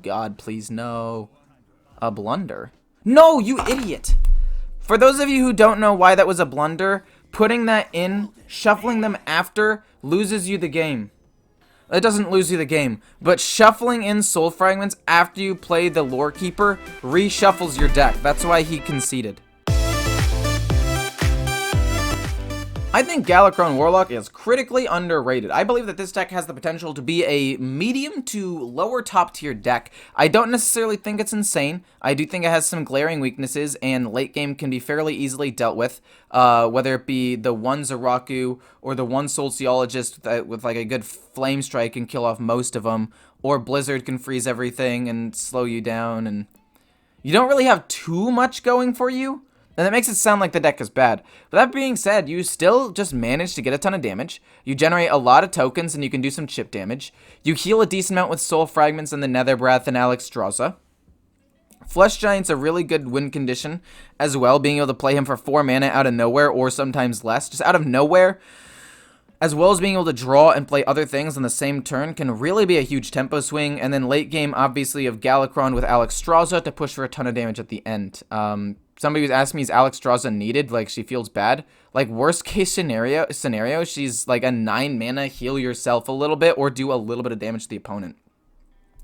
God, please, no. A blunder? No, you idiot! For those of you who don't know why that was a blunder, putting that in, shuffling them after, loses you the game. It doesn't lose you the game, but shuffling in Soul Fragments after you play the Lore Keeper reshuffles your deck. That's why he conceded. I think Galakrond Warlock is critically underrated. I believe that this deck has the potential to be a medium to lower top tier deck. I don't necessarily think it's insane. I do think it has some glaring weaknesses, and late game can be fairly easily dealt with, whether it be the one Zeraku or the one Sociologist with like a good Flame Strike and kill off most of them, or Blizzard can freeze everything and slow you down, and you don't really have too much going for you. And that makes it sound like the deck is bad. But that being said, you still just manage to get a ton of damage. You generate a lot of tokens and you can do some chip damage. You heal a decent amount with Soul Fragments and the Nether Breath and Alexstrasza. Flesh Giant's a really good win condition as well, being able to play him for 4 mana out of nowhere or sometimes less. Just out of nowhere, as well as being able to draw and play other things on the same turn, can really be a huge tempo swing. And then late game, obviously, of Galakrond with Alexstrasza to push for a ton of damage at the end. Somebody was asking me, is Alexstrasza needed? Like, she feels bad. Like, worst case scenario, she's like a 9 mana, heal yourself a little bit, or do a little bit of damage to the opponent.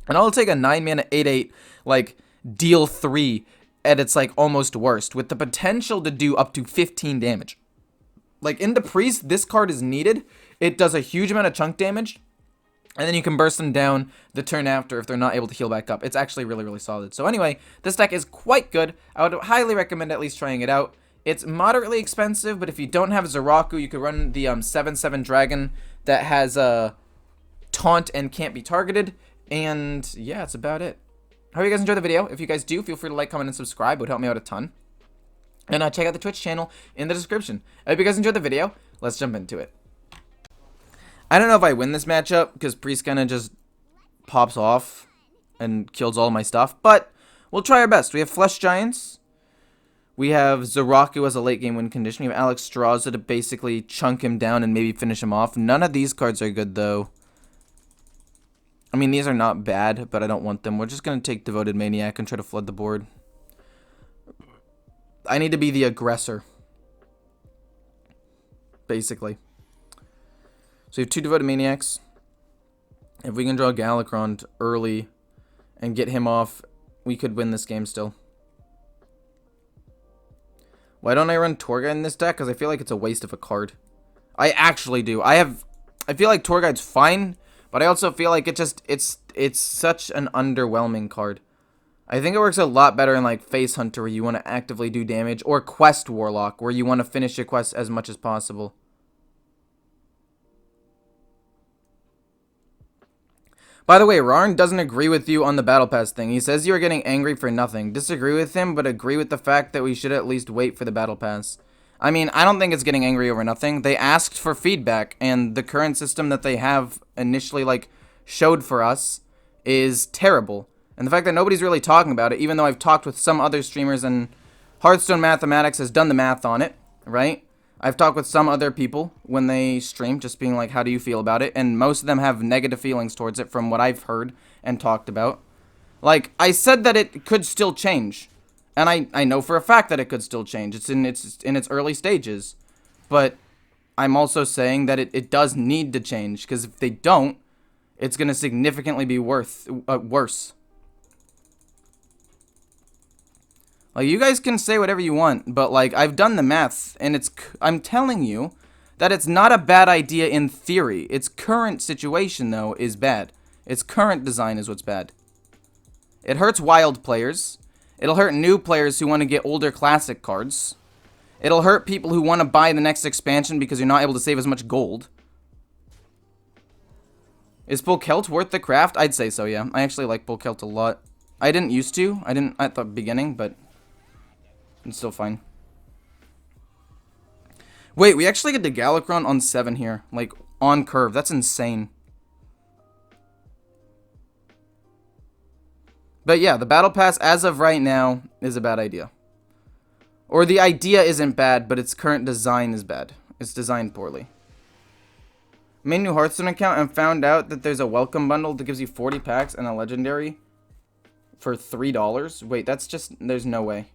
And I'll take a 9 mana, 8/8, like, deal 3 at its, like, almost worst, with the potential to do up to 15 damage. Like, into Priest, this card is needed. It does a huge amount of chunk damage, and then you can burst them down the turn after if they're not able to heal back up. It's actually really, really solid. So anyway, this deck is quite good. I would highly recommend at least trying it out. It's moderately expensive, but if you don't have Zeraku, you could run the 7/7 Dragon that has a taunt and can't be targeted. And yeah, that's about it. Hope you guys enjoyed the video. If you guys do, feel free to like, comment, and subscribe. It would help me out a ton. And check out the Twitch channel in the description. I hope you guys enjoyed the video. Let's jump into it. I don't know if I win this matchup, because Priest kind of just pops off and kills all my stuff, but we'll try our best. We have Flesh Giants. We have Zeraku as a late game win condition. We have Alexstrasza to basically chunk him down and maybe finish him off. None of these cards are good, though. I mean, these are not bad, but I don't want them. We're just going to take Devoted Maniac and try to flood the board. I need to be the aggressor, basically. So you have 2 Devoted Maniacs. If we can draw Galakrond early and get him off, we could win this game still. Why don't I run Torguide in this deck? Because I feel like it's a waste of a card. I actually do. I feel like Torguide's fine, but I also feel like it's such an underwhelming card. I think it works a lot better in like Face Hunter, where you want to actively do damage, or Quest Warlock, where you want to finish your quest as much as possible. By the way, Rarn doesn't agree with you on the Battle Pass thing. He says you are getting angry for nothing. Disagree with him, but agree with the fact that we should at least wait for the Battle Pass. I mean, I don't think it's getting angry over nothing. They asked for feedback, and the current system that they have initially, like, showed for us is terrible. And the fact that nobody's really talking about it, even though I've talked with some other streamers, and Hearthstone Mathematics has done the math on it, right? I've talked with some other people when they stream, just being like, how do you feel about it? And most of them have negative feelings towards it from what I've heard and talked about. Like, I said that it could still change. And I know for a fact that it could still change. It's in its early stages. But I'm also saying that it does need to change. Because if they don't, it's going to significantly be worse. Like, you guys can say whatever you want, but, like, I've done the math, and I'm telling you that it's not a bad idea in theory. Its current situation, though, is bad. Its current design is what's bad. It hurts wild players. It'll hurt new players who want to get older classic cards. It'll hurt people who want to buy the next expansion because you're not able to save as much gold. Is Polkelt worth the craft? I'd say so, yeah. I actually like Polkelt a lot. I didn't used to. I didn't at the beginning, but it's still fine. Wait, we actually get the Galakrond on 7 here. Like, on curve. That's insane. But yeah, the Battle Pass, as of right now, is a bad idea. Or the idea isn't bad, but its current design is bad. It's designed poorly. Made a new Hearthstone account and found out that there's a welcome bundle that gives you 40 packs and a legendary. for $3? Wait, that's just... There's no way.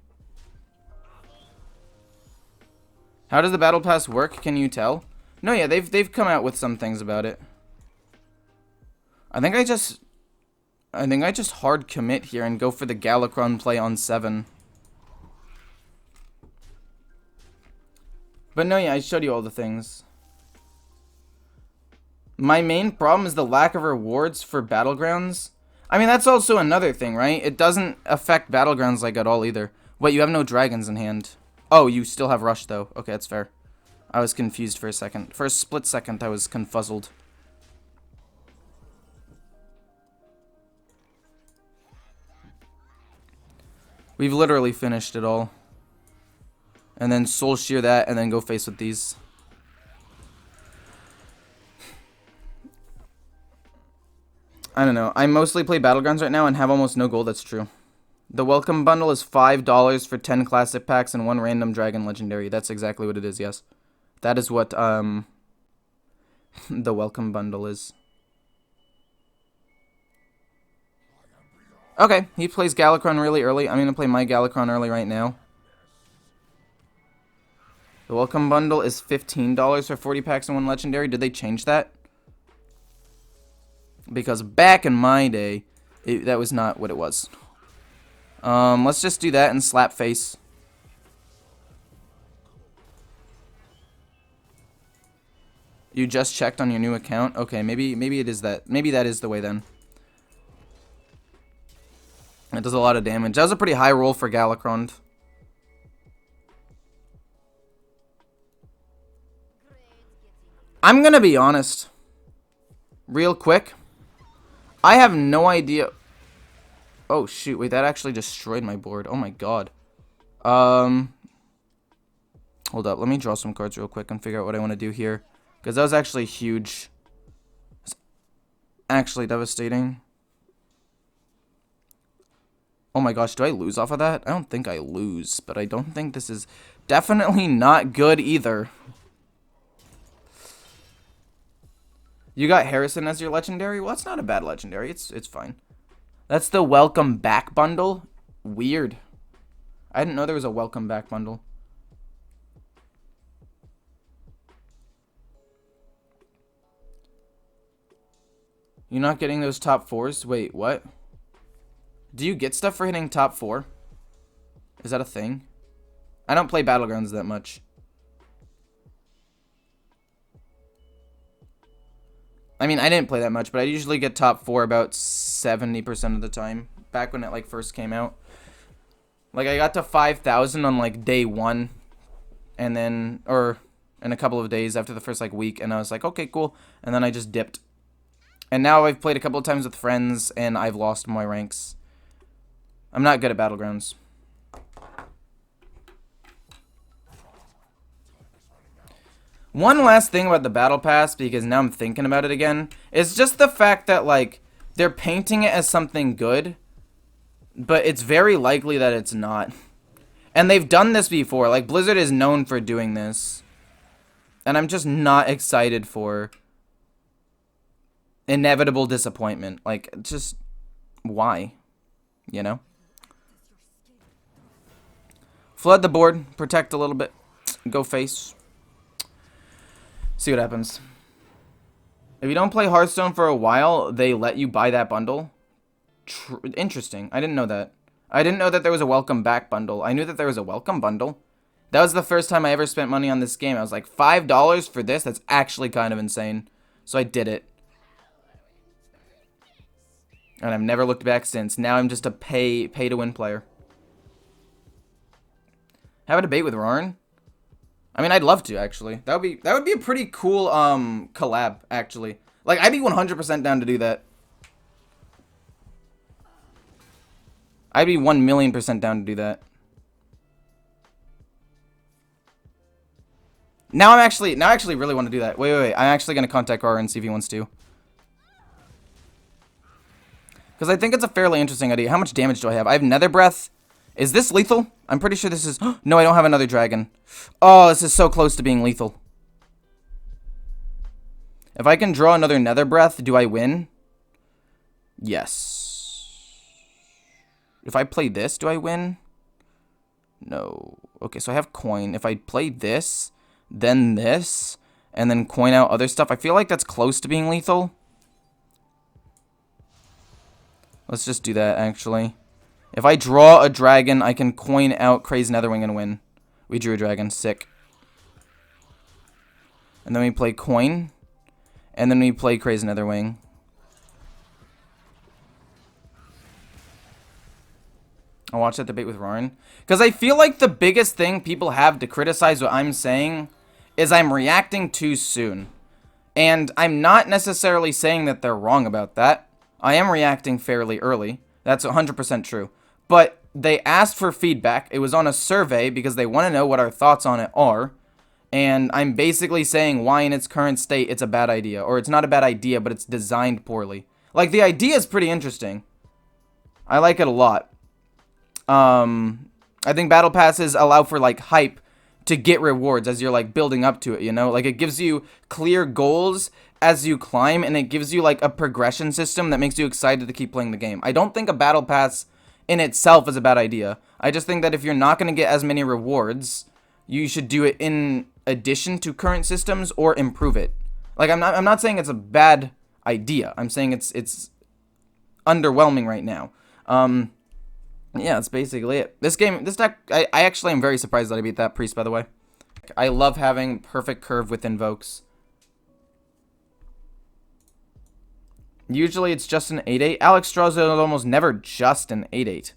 How does the battle pass work? Can you tell? No, yeah, they've come out with some things about it. I think I just hard commit here and go for the Galakrond play on 7. But no, yeah, I showed you all the things. My main problem is the lack of rewards for Battlegrounds. I mean, that's also another thing, right? It doesn't affect Battlegrounds like at all either. Wait, you have no dragons in hand. Oh, you still have Rush though. Okay, that's fair. I was confused for a second. For a split second, I was confuzzled. We've literally finished it all. And then Soul Shear that, and then go face with these. I don't know. I mostly play Battlegrounds right now and have almost no gold, that's true. The welcome bundle is $5 for 10 classic packs and 1 random dragon legendary. That's exactly what it is, yes. That is what, the welcome bundle is. Okay, he plays Galakrond really early. I'm gonna play my Galakrond early right now. The welcome bundle is $15 for 40 packs and 1 legendary. Did they change that? Because back in my day, that was not what it was. Let's just do that and slap face. You just checked on your new account? Okay, maybe it is that. Maybe that is the way then. It does a lot of damage. That was a pretty high roll for Galakrond. I'm gonna be honest. Real quick. I have no idea. Oh shoot, wait, that actually destroyed my board. Oh my god. Hold up, let me draw some cards real quick and figure out what I want to do here. Because that was actually huge. It's actually devastating. Oh my gosh, do I lose off of that? I don't think I lose, but I don't think this is definitely not good either. You got Harrison as your legendary? Well, that's not a bad legendary. It's fine. That's the welcome back bundle? Weird. I didn't know there was a welcome back bundle. You're not getting those top 4s? Wait, what? Do you get stuff for hitting top 4? Is that a thing? I don't play Battlegrounds that much. I mean, I didn't play that much, but I usually get top 4 about 70% of the time. Back when it, like, first came out. Like, I got to 5,000 on, like, day 1. And then, or in a couple of days after the first, like, week. And I was like, okay, cool. And then I just dipped. And now I've played a couple of times with friends, and I've lost my ranks. I'm not good at Battlegrounds. One last thing about the Battle Pass, because now I'm thinking about it again, is just the fact that, like, they're painting it as something good, but it's very likely that it's not. And they've done this before. Like, Blizzard is known for doing this. And I'm just not excited for inevitable disappointment. Like, just, why? You know? Flood the board, protect a little bit, go face. See what happens. If you don't play Hearthstone for a while, they let you buy that bundle. Interesting. I didn't know that. I didn't know that there was a welcome back bundle. I knew that there was a welcome bundle. That was the first time I ever spent money on this game. I was like, $5 for this? That's actually kind of insane. So I did it. And I've never looked back since. Now I'm just a pay to win player. Have a debate with Roran? I mean, I'd love to, actually. That would be a pretty cool collab, actually. Like, I'd be 100% down to do that. I'd be 1,000,000% down to do that. Now I actually really want to do that. Wait. I'm actually going to contact Roran and see if he wants to. Because I think it's a fairly interesting idea. How much damage do I have? I have Nether Breath. Is this lethal? I'm pretty sure this is... No, I don't have another dragon. Oh, this is so close to being lethal. If I can draw another Nether Breath, do I win? Yes. If I play this, do I win? No. Okay, so I have coin. If I play this, then this, and then coin out other stuff, I feel like that's close to being lethal. Let's just do that, actually. If I draw a dragon, I can coin out Crazy Netherwing and win. We drew a dragon. Sick. And then we play coin. And then we play Crazy Netherwing. I'll watch that debate with Roran. Because I feel like the biggest thing people have to criticize what I'm saying is I'm reacting too soon. And I'm not necessarily saying that they're wrong about that. I am reacting fairly early. That's 100% true. But they asked for feedback. It was on a survey because they want to know what our thoughts on it are. And I'm basically saying why in its current state it's a bad idea. Or it's not a bad idea, but it's designed poorly. Like, the idea is pretty interesting. I like it a lot. I think battle passes allow for, like, hype to get rewards as you're, like, building up to it, you know? Like, it gives you clear goals as you climb, and it gives you, like, a progression system that makes you excited to keep playing the game. I don't think a battle pass in itself is a bad idea. I just think that if you're not going to get as many rewards, you should do it in addition to current systems or improve it. Like, I'm not saying it's a bad idea. I'm saying it's underwhelming right now. Yeah, that's basically it. This deck, I actually am very surprised that I beat that priest, by the way. I love having perfect curve with invokes. Usually it's just an 8-8. Alexstrasza is almost never just an 8-8.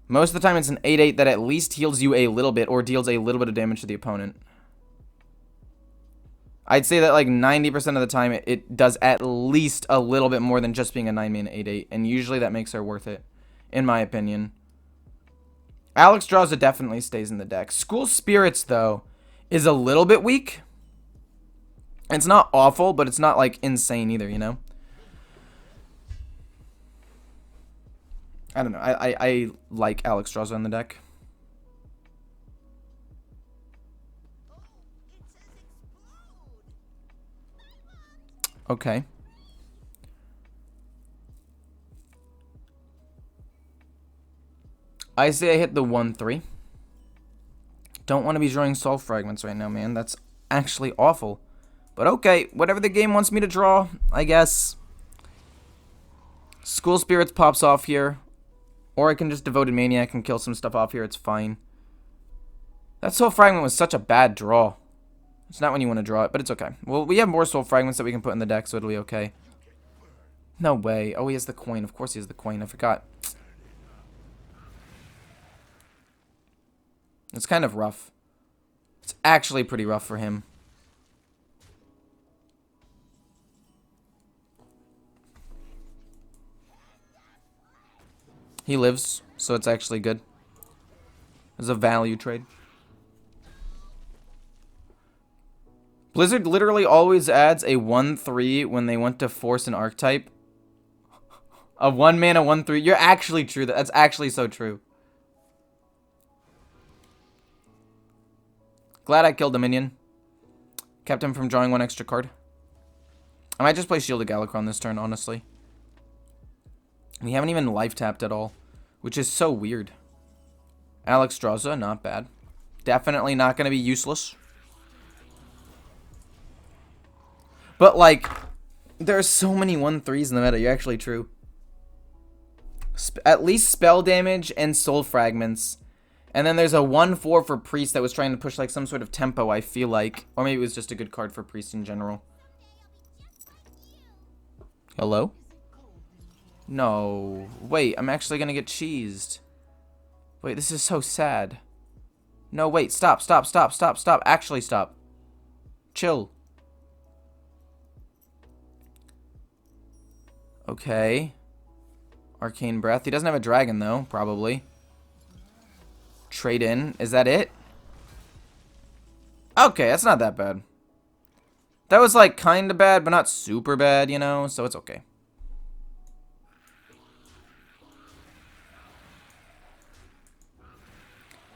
Most of the time it's an 8-8 that at least heals you a little bit or deals a little bit of damage to the opponent. I'd say that like 90% of the time it does at least a little bit more than just being a 9-man 8-8. And usually that makes her worth it, in my opinion. Alexstrasza definitely stays in the deck. School Spirits, though, is a little bit weak. It's not awful, but it's not like insane either, you know? I don't know. I like Alexstrasza in the deck. Okay. I say I hit the 1-3. Don't want to be drawing soul fragments right now, man. That's actually awful. But okay, whatever the game wants me to draw, I guess. School Spirits pops off here. Or I can just Devoted Maniac and kill some stuff off here. It's fine. That soul fragment was such a bad draw. It's not when you want to draw it, but it's okay. Well, we have more soul fragments that we can put in the deck, so it'll be okay. No way. Oh, he has the coin. Of course he has the coin. I forgot. It's kind of rough. It's actually pretty rough for him. He lives, so it's actually good. It's a value trade. Blizzard literally always adds a 1-3 when they want to force an archetype. A 1-mana 1-3. You're actually true. That's actually so true. Glad I killed the minion. Kept him from drawing one extra card. I might just play Shield of Galakrond this turn, honestly. We haven't even life tapped at all, which is so weird. Alexstrasza, not bad. Definitely not going to be useless. But, like, there are so many 1-3s in the meta. You're actually true. At least spell damage and soul fragments. And then there's a 1-4 for Priest that was trying to push, like, some sort of tempo, I feel like. Or maybe it was just a good card for Priest in general. Hello? No. Wait, I'm actually gonna get cheesed. Wait, this is so sad. No, wait, stop. Actually, stop. Chill. Okay. Arcane Breath. He doesn't have a dragon, though, probably. Trade in. Is that it? Okay, that's not that bad. That was, like, kind of bad, but not super bad, you know? So it's okay.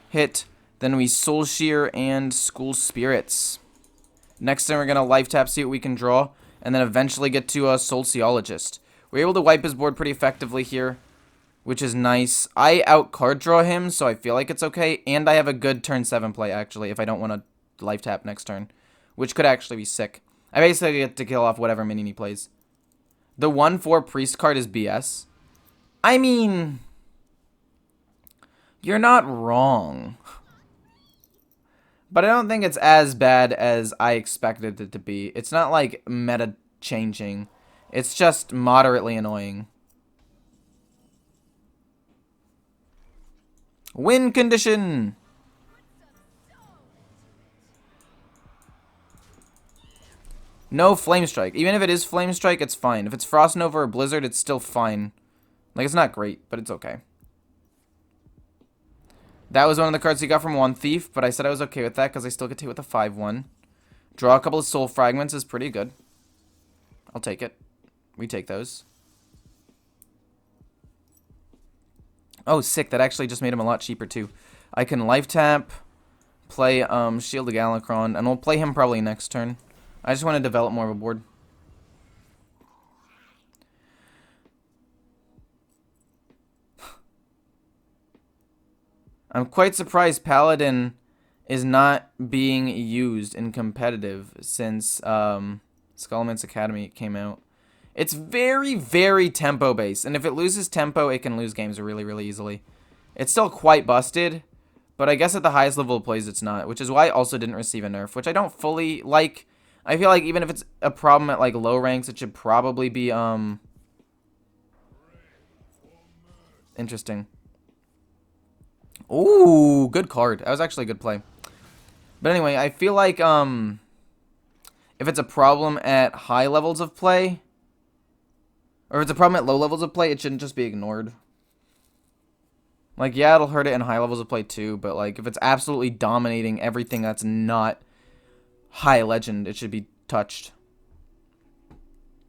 Hit. Then we Soul Shear and School Spirits. Next thing we're going to life tap, see what we can draw. And then eventually get to a Soul Seologist. We're able to wipe his board pretty effectively here. which is nice. I out card draw him, so I feel like it's okay. And I have a good turn 7 play, actually, if I don't want to life tap next turn, which could actually be sick. I basically get to kill off whatever minion he plays. The 1/4 priest card is BS. I mean, you're not wrong. But I don't think it's as bad as I expected it to be. It's not like meta changing. It's just moderately annoying. Win condition! No Flame Strike. Even if it is Flame Strike, it's fine. If it's Frost Nova or Blizzard, it's still fine. Like, it's not great, but it's okay. That was one of the cards he got from One Thief, but I said I was okay with that because I still get to hit with a 5/1. Draw a couple of Soul Fragments is pretty good. I'll take it. We take those. Oh, sick. That actually just made him a lot cheaper, too. I can life tap, play Shield of Galakrond, and we'll play him probably next turn. I just want to develop more of a board. I'm quite surprised Paladin is not being used in competitive since Scholomance Academy came out. It's very, very tempo-based, and if it loses tempo, it can lose games really, really easily. It's still quite busted, but I guess at the highest level of plays, it's not, which is why I also didn't receive a nerf, which I don't fully like. I feel like even if it's a problem at, like, low ranks, it should probably be, interesting. Ooh, good card. That was actually a good play. But anyway, I feel like, if it's a problem at high levels of play, or if it's a problem at low levels of play, it shouldn't just be ignored. Like, yeah, it'll hurt it in high levels of play too, but, like, if it's absolutely dominating everything that's not high legend, it should be touched.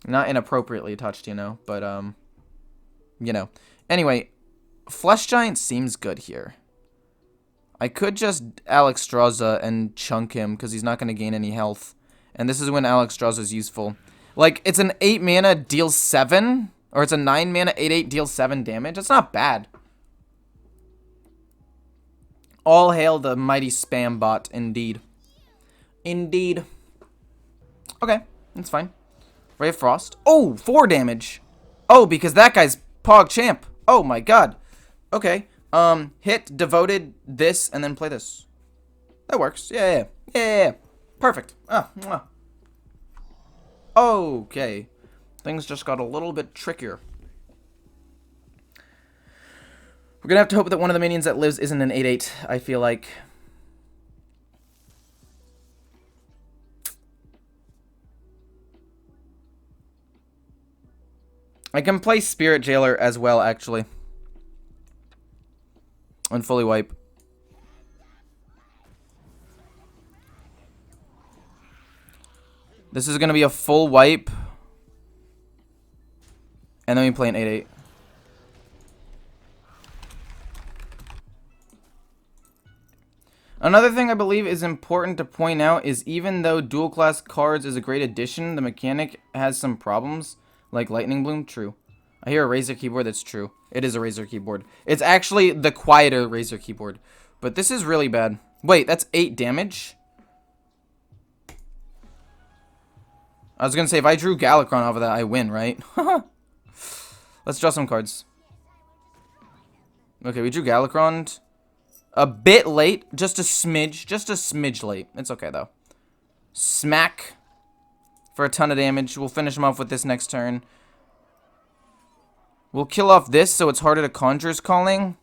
Not inappropriately touched, you know, but, you know. Anyway, Flesh Giant seems good here. I could just Alexstrasza and chunk him, because he's not going to gain any health. And this is when Alexstrasza is useful. Like, it's an 8 mana, deals 7, or it's a 9 mana, 8/8, deals 7 damage. That's not bad. All hail the mighty spam bot, indeed. Indeed. Okay, that's fine. Ray of Frost. Oh, 4 damage. Oh, because that guy's Pog Champ. Oh my god. Okay. Hit, devoted, this, and then play this. That works. Yeah. Perfect. Mwah. Okay. Things just got a little bit trickier. We're gonna have to hope that one of the minions that lives isn't an 8/8, I feel like. I can play Spirit Jailer as well, actually. And fully wipe. This is going to be a full wipe. And then we play an 8/8. Another thing I believe is important to point out is even though dual class cards is a great addition, the mechanic has some problems. Like Lightning Bloom, true. I hear a Razer keyboard, that's true. It is a Razer keyboard. It's actually the quieter Razer keyboard. But this is really bad. Wait, that's 8 damage? I was gonna say, if I drew Galakrond off of that, I win, right? Let's draw some cards. Okay, we drew Galakrond. A bit late. Just a smidge late. It's okay, though. Smack. For a ton of damage. We'll finish him off with this next turn. We'll kill off this, so it's harder to Conjurer's Calling.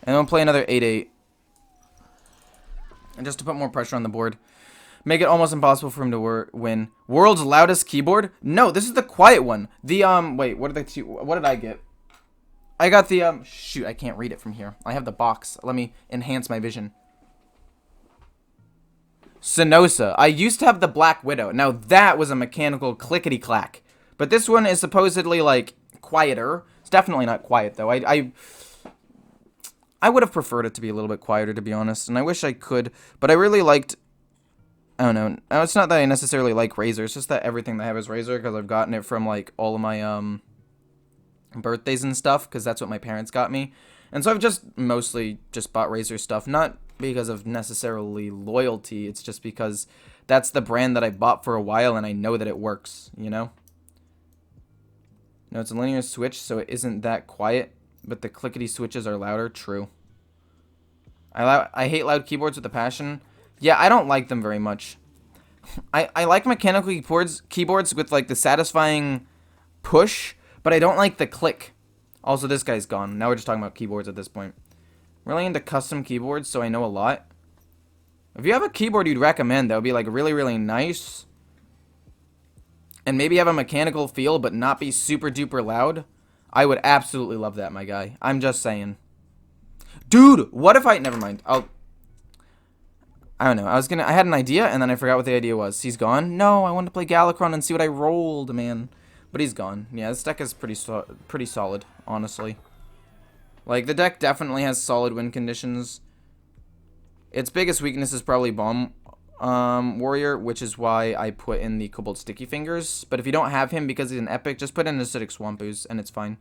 And we'll play another 8/8. And just to put more pressure on the board. Make it almost impossible for him to win. World's loudest keyboard? No, this is the quiet one. The, wait, what did I get? I got the, shoot, I can't read it from here. I have the box. Let me enhance my vision. Sinosa. I used to have the Black Widow. Now, that was a mechanical clickety-clack. But this one is supposedly, like, quieter. It's definitely not quiet, though. I would have preferred it to be a little bit quieter, to be honest. And I wish I could. But I really liked... I don't know. It's not that I necessarily like Razer. It's just that everything that I have is Razer. Because I've gotten it from, like, all of my, birthdays and stuff, because that's what my parents got me. And so I've just mostly just bought Razer stuff, not because of necessarily loyalty, it's just because that's the brand that I bought for a while and I know that it works, you know? No, it's a linear switch, so it isn't that quiet, but the clickety switches are louder. True. I hate loud keyboards with a passion. Yeah, I don't like them very much. I like mechanical keyboards with like the satisfying push, but I don't like the click. Also, this guy's gone. Now we're just talking about keyboards at this point. I'm really into custom keyboards, so I know a lot. If you have a keyboard you'd recommend that would be like really, really nice, and maybe have a mechanical feel but not be super duper loud, I would absolutely love that, my guy. I'm just saying. Dude, what if never mind. I don't know. I had an idea and then I forgot what the idea was. He's gone? No, I wanted to play Galakrond and see what I rolled, man. But he's gone. Yeah, this deck is pretty solid, honestly. Like, the deck definitely has solid win conditions. Its biggest weakness is probably Bomb Warrior, which is why I put in the Cobalt Sticky Fingers. But if you don't have him because he's an epic, just put in Acidic Swamp Ooze and it's fine.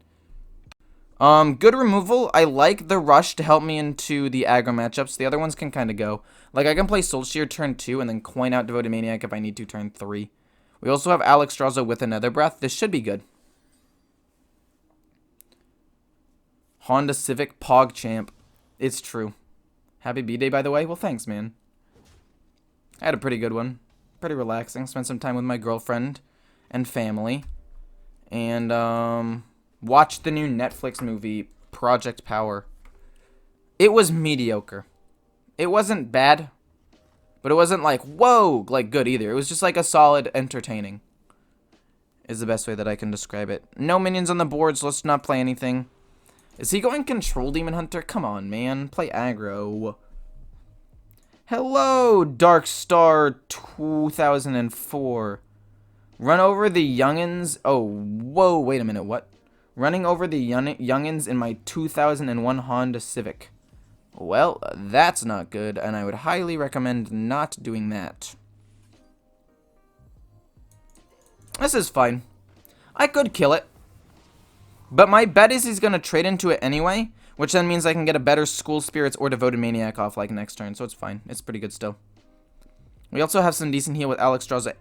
Good removal. I like the Rush to help me into the aggro matchups. The other ones can kind of go. Like, I can play Soul Shear turn 2 and then coin out Devoted Maniac if I need to turn 3. We also have Alexstrasza with Another Breath. This should be good. Honda Civic PogChamp. It's true. Happy B-Day, by the way. Well, thanks, man. I had a pretty good one. Pretty relaxing. Spent some time with my girlfriend and family. And, watched the new Netflix movie, Project Power. It was mediocre. It wasn't bad, but it wasn't like, whoa, like good either. It was just like a solid entertaining, is the best way that I can describe it. No minions on the board, so let's not play anything. Is he going Control Demon Hunter? Come on, man. Play aggro. Hello, Darkstar 2004. Run over the youngins. Oh, whoa, wait a minute, what? Running over the youngins in my 2001 Honda Civic. Well, that's not good, and I would highly recommend not doing that. This is fine. I could kill it. But my bet is he's going to trade into it anyway, which then means I can get a better School Spirits or Devoted Maniac off like next turn, so it's fine. It's pretty good still. We also have some decent heal with Alexstrasza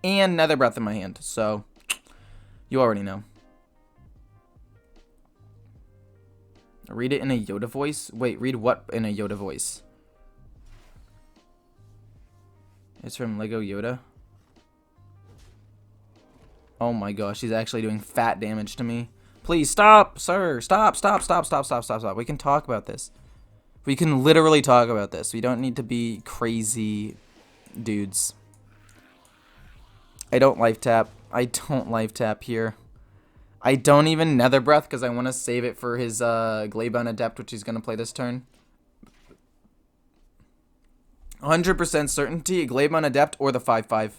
and Nether Breath in my hand, so you already know. Read it in a Yoda voice? Wait, read what in a Yoda voice? It's from Lego Yoda. Oh my gosh, he's actually doing fat damage to me. Please stop, sir. Stop. We can talk about this. We can literally talk about this. We don't need to be crazy dudes. I don't life tap. I don't life tap here. I don't even Nether Breath because I want to save it for his Glaibound Adept, which he's going to play this turn. 100% certainty, Glaibound Adept or the 5/5.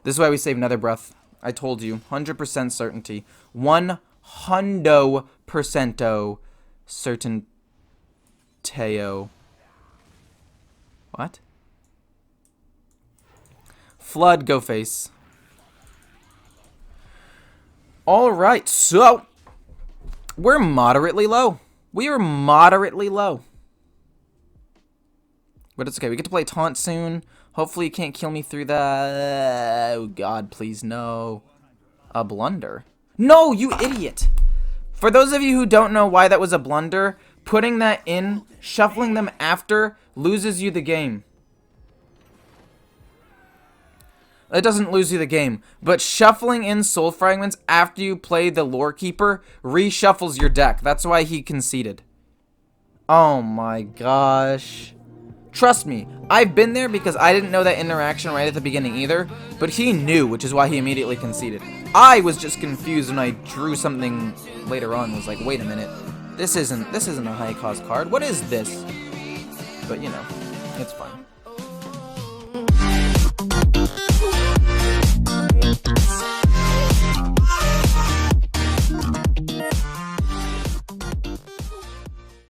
This is why we save Nether Breath. I told you, 100% certainty. 100% certainteo. What? Flood, go face. Alright, so we're moderately low. We are moderately low. But it's okay. We get to play Taunt soon. Hopefully you can't kill me through that. Oh god, please no. A blunder. No, you idiot. For those of you who don't know why that was a blunder, putting that in, shuffling them after, loses you the game. It doesn't lose you the game, but shuffling in Soul Fragments after you play the Lore Keeper reshuffles your deck. That's why he conceded. Oh my gosh. Trust me, I've been there because I didn't know that interaction right at the beginning either, but he knew, which is why he immediately conceded. I was just confused when I drew something later on and was like, wait a minute, this isn't a high cost card. What is this? But you know, it's fine.